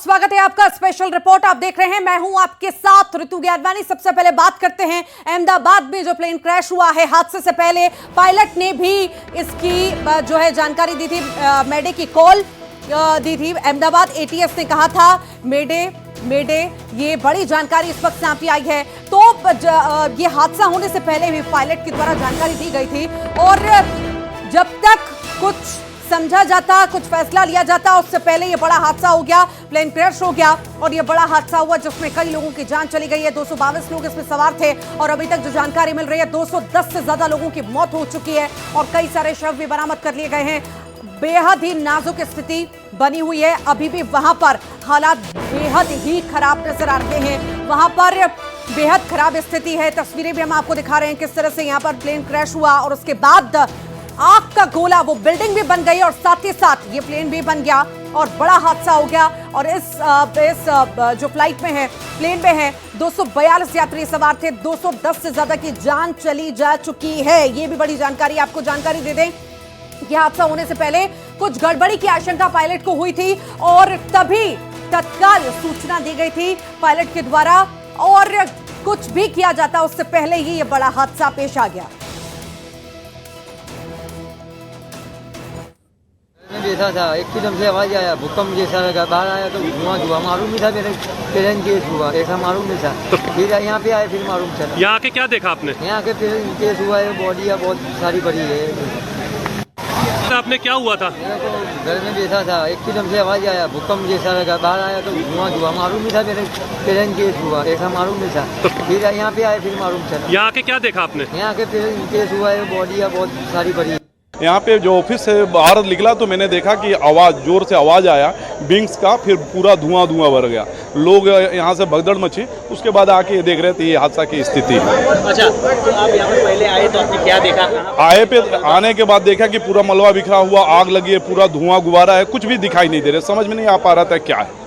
स्वागत है आपका स्पेशल रिपोर्ट आप देख रहे हैं। मैं हूं आपके साथ ऋतु ज्ञानवानी। सबसे पहले बात करते हैं अहमदाबाद में जो प्लेन क्रैश हुआ है। हादसे से पहले पायलट ने भी इसकी जो है जानकारी दी थी, मेडे की कॉल दी थी। अहमदाबाद एटीएस ने कहा था मेडे मेडे। ये बड़ी जानकारी इस वक्त सामने आई है। तो ये हादसा होने से पहले भी पायलट के द्वारा जानकारी दी गई थी और जब तक कुछ समझा जाता, कुछ फैसला लिया जाता, उससे पहले ये बड़ा हादसा हो गया, प्लेन क्रैश हो गया और ये बड़ा हादसा हुआ जिसमें कई लोगों की जान चली गई है। 222 लोग इसमें सवार थे और अभी तक जो जानकारी मिल रही है 210 से ज्यादा लोगों की मौत हो चुकी है और कई सारे शव भी बरामद कर लिए गए हैं। बेहद ही नाजुक स्थिति बनी हुई है। अभी भी वहां पर हालात बेहद ही खराब नजर आ रहे हैं। वहां पर बेहद खराब स्थिति है। तस्वीरें भी हम आपको दिखा रहे हैं किस तरह से यहाँ पर प्लेन क्रैश हुआ और उसके बाद आग का गोला, वो बिल्डिंग भी बन गई और साथ ही साथ ये प्लेन भी बन गया और बड़ा हादसा हो गया। और इस जो फ्लाइट में है, प्लेन में है, 242 यात्री सवार थे। 210 से ज्यादा की जान चली जा चुकी है। ये भी बड़ी जानकारी, आपको जानकारी दे दें कि हादसा होने से पहले कुछ गड़बड़ी की आशंका पायलट को हुई थी और तभी तत्काल सूचना दी गई थी पायलट के द्वारा और कुछ भी किया जाता उससे पहले ही ये बड़ा हादसा पेश आ गया। बैठा था, एकदम से आवाज आया, भूकंप जैसा लगा। बाहर आया तो धुआं मालूम नहीं था मेरे प्लेन केस हुआ, ऐसा मालूम नहीं था। फिर यहाँ पे आए, फिर मालूम चला। यहाँ के क्या देखा आपने? यहाँ के प्लेन केस हुआ है, बॉडी बहुत सारी पड़ी है। आपने क्या हुआ था? मेरे को घर में बैठा था, एकदम से आवाज आया, भूकंप जैसा लगा। बाहर आया तो धुआं मालूम नहीं था मेरे प्लेन केस हुआ, ऐसा मालूम नहीं था। फिर यहाँ पे आए, फिर मालूम चला। यहाँ के क्या देखा आपने? यहाँ के प्लेन केस हुआ है, बॉडी बहुत सारी पड़ी है। यहाँ पे जो ऑफिस से बाहर निकला तो मैंने देखा कि आवाज़, जोर से आवाज़ आया विंग्स का, फिर पूरा धुआं भर गया। लोग यहाँ से भगदड़ मची। उसके बाद आके देख रहे थे ये हादसा की स्थिति। अच्छा, तो आप यहाँ पर पहले आए तो आपने क्या देखा? आने के बाद देखा कि पूरा मलबा बिखरा हुआ, आग लगी है, पूरा धुआं गुब्बारा है, कुछ भी दिखाई नहीं दे रहा, समझ में नहीं आ पा रहा था क्या है।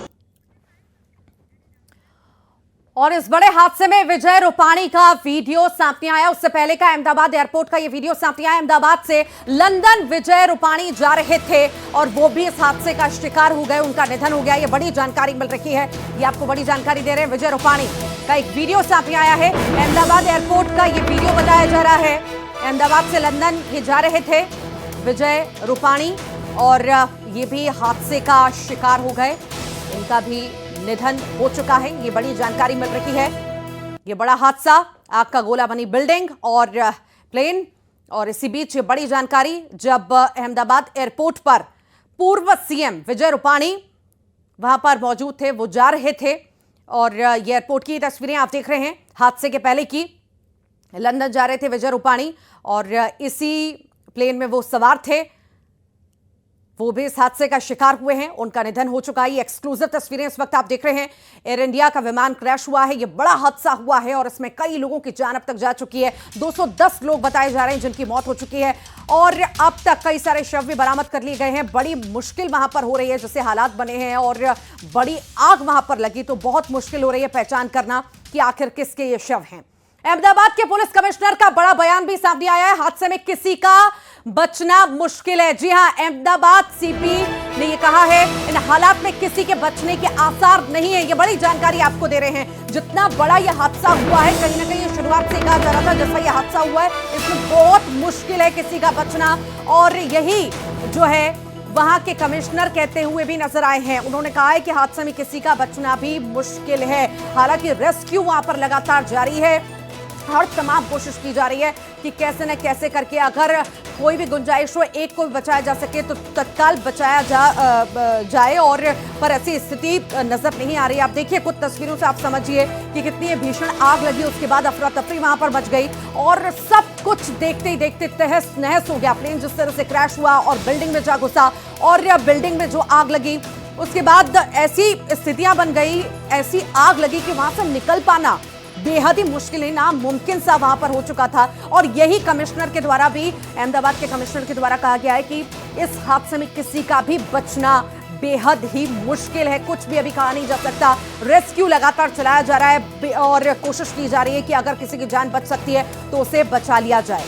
और इस बड़े हादसे में विजय रूपाणी का वीडियो सामने आया। उससे पहले का अहमदाबाद एयरपोर्ट का ये वीडियो सामने आया। अहमदाबाद से लंदन विजय रूपाणी जा रहे थे और वो भी इस हादसे का शिकार हो गए, उनका निधन हो गया। ये बड़ी जानकारी मिल रही है, ये आपको बड़ी जानकारी दे रहे हैं। विजय रूपाणी का एक वीडियो सामने आया है। अहमदाबाद एयरपोर्ट का ये वीडियो बताया जा रहा है। अहमदाबाद से लंदन ये जा रहे थे विजय रूपाणी और ये भी हादसे का शिकार हो गए, इनका भी निधन हो चुका है। ये बड़ी जानकारी मिल रही है। ये बड़ा हादसा, आग का गोला बनी बिल्डिंग और प्लेन, और इसी बीच ये बड़ी जानकारी जब अहमदाबाद एयरपोर्ट पर पूर्व सीएम विजय रूपाणी वहां पर मौजूद थे, वो जा रहे थे और ये एयरपोर्ट की तस्वीरें आप देख रहे हैं हादसे के पहले की। लंदन जा रहे थे विजय रूपाणी और इसी प्लेन में वो सवार थे, वो भी इस हादसे का शिकार हुए हैं, उनका निधन हो चुका है। ये एक्सक्लूसिव तस्वीरें इस वक्त आप देख रहे हैं। एयर इंडिया का विमान क्रैश हुआ है, ये बड़ा हादसा हुआ है और इसमें कई लोगों की जान अब तक जा चुकी है। 210 लोग बताए जा रहे हैं जिनकी मौत हो चुकी है और अब तक कई सारे शव भी बरामद कर लिए गए हैं। बड़ी मुश्किल वहां पर हो रही है, जैसे हालात बने हैं और बड़ी आग वहां पर लगी तो बहुत मुश्किल हो रही है पहचान करना कि आखिर किसके ये शव हैं। अहमदाबाद के पुलिस कमिश्नर का बड़ा बयान भी सामने आया है। हादसे में किसी का बचना मुश्किल है। जी हां, अहमदाबाद सीपी ने यह कहा है इन हालात में किसी के बचने के आसार नहीं है। ये बड़ी जानकारी आपको दे रहे हैं। जितना बड़ा यह हादसा हुआ है, कहीं ना कहीं शुरुआत से कहा जा रहा था जैसा यह हादसा हुआ है इसमें बहुत मुश्किल है किसी का बचना, और यही जो है वहां के कमिश्नर कहते हुए भी नजर आए हैं। उन्होंने कहा है कि हादसे में किसी का बचना भी मुश्किल है। हालांकि रेस्क्यू वहां पर लगातार जारी है, हर तमाम कोशिश की जा रही है कि कैसे न कैसे करके अगर कोई भी गुंजाइश हो, एक को भी बचाया जा सके तो तत्काल बचाया जाए और पर ऐसी स्थिति नजर नहीं आ रही। आप देखिए कुछ तस्वीरों से आप समझिए कि कितनी भीषण आग लगी, उसके बाद अफरा तफरी वहां पर मच गई और सब कुछ देखते ही देखते तहस नहस हो गया। प्लेन जिस तरह से क्रैश हुआ और बिल्डिंग में जा घुसा और बिल्डिंग में जो आग लगी, उसके बाद ऐसी स्थितियां बन गई, ऐसी आग लगी कि वहां से निकल पाना बेहद ही मुश्किल है, नामुमकिन सा वहां पर हो चुका था। और यही कमिश्नर के द्वारा भी, अहमदाबाद के कमिश्नर के द्वारा कहा गया है कि इस हादसे में किसी का भी बचना बेहद ही मुश्किल है। कुछ भी अभी कहा नहीं जा सकता। रेस्क्यू लगातार चलाया जा रहा है और कोशिश की जा रही है कि अगर किसी की जान बच सकती है तो उसे बचा लिया जाए।